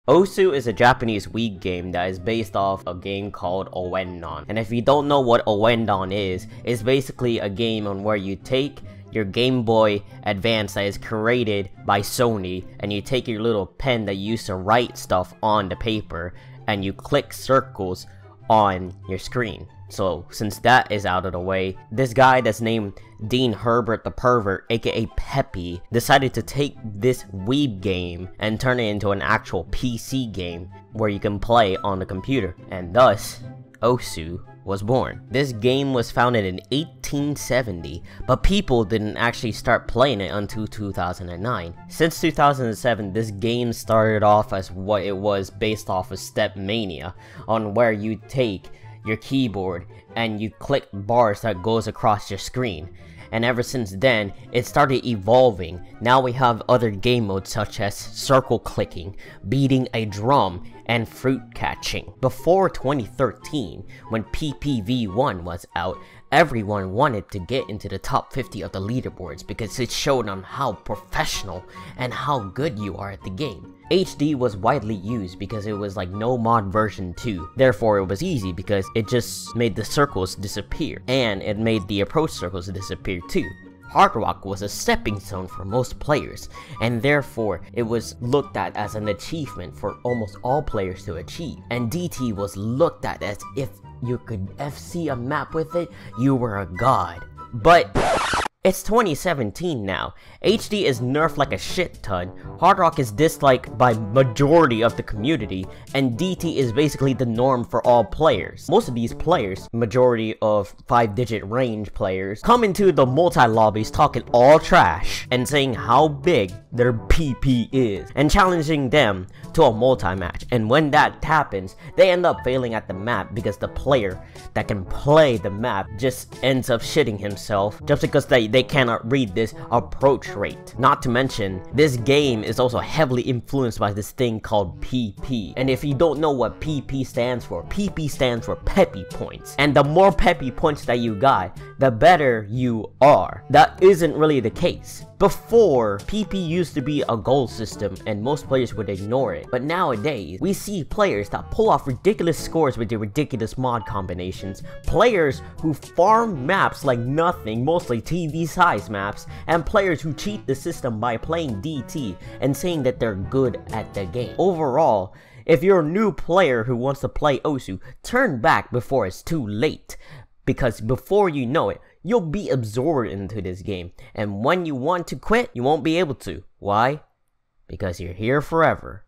Osu is a Japanese Wii game that is based off a game called Owendon. And if you don't know what Owendon is, it's basically a game on where you take your Game Boy Advance that is created by Sony, and you take your little pen that you used to write stuff on the paper, and you click circles on your screen. So since that is out of the way, this guy that's named Dean Herbert the Pervert, aka Peppy, decided to take this Weeb game and turn it into an actual PC game where you can play on the computer, and thus Osu was born. This game was founded in 1870, but people didn't actually start playing it until 2009. Since 2007, this game started off as what it was based off of Step Mania, on where you take your keyboard and you click bars that goes across your screen. And ever since then, it started evolving. Now we have other game modes such as circle clicking, beating a drum, and fruit catching. Before 2013, when PPV1 was out, everyone wanted to get into the top 50 of the leaderboards because it showed on how professional and how good you are at the game. HD was widely used because it was like no mod version 2. Therefore, it was easy because it just made the circles disappear, and it made the approach circles disappear too. Hard Rock was a stepping stone for most players, and therefore it was looked at as an achievement for almost all players to achieve. And DT was looked at as if you could FC a map with it, you were a god. But it's 2017 now. HD is nerfed like a shit ton, Hard Rock is disliked by majority of the community, and DT is basically the norm for all players. Most of these players, majority of 5-digit range players, come into the multi-lobbies talking all trash and saying how big their PP is, and challenging them to a multi-match. And when that happens, they end up failing at the map because the player that can play the map just ends up shitting himself just because they cannot read this approach rate. Not to mention, this game is also heavily influenced by this thing called PP. And if you don't know what PP stands for Peppy points. And the more Peppy points that you got, the better you are. That isn't really the case. Before, PP used to be a goal system and most players would ignore it. But nowadays, we see players that pull off ridiculous scores with their ridiculous mod combinations, players who farm maps like nothing, mostly TV-size maps, and players who cheat the system by playing DT and saying that they're good at the game. Overall, if you're a new player who wants to play Osu, turn back before it's too late, because before you know it, you'll be absorbed into this game, and when you want to quit, you won't be able to. Why? Because you're here forever.